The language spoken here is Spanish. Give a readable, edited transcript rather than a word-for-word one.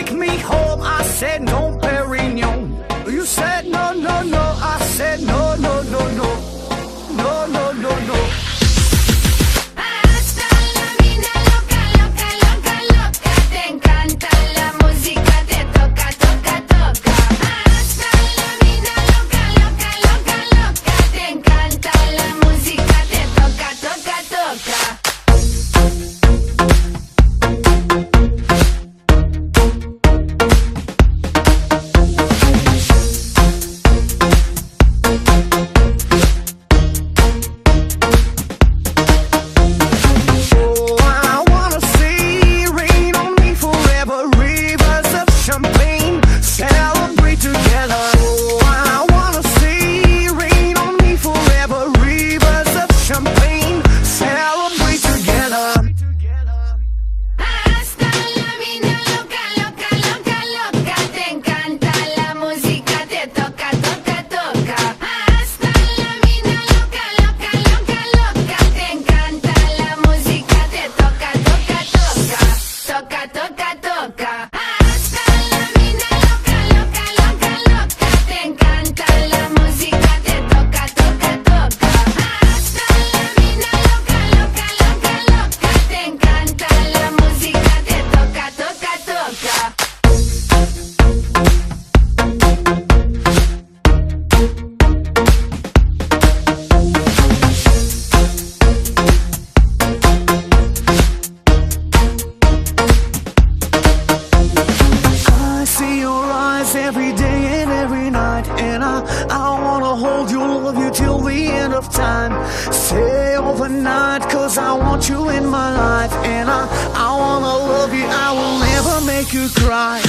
take me home. I said no, Perignon. You said no, no, no. I said no, no, no, no. No, no, no, no. Hasta la vida loca, loca, loca, loca. Te encanta la música, te toca, toca, toca. Hasta la vida loca, loca, loca, loca. Te encanta la música, te toca, toca, toca. Every day and every night, and I wanna hold you, love you till the end of time. Stay overnight, cause I want you in my life, and I wanna love you, I will never make you cry.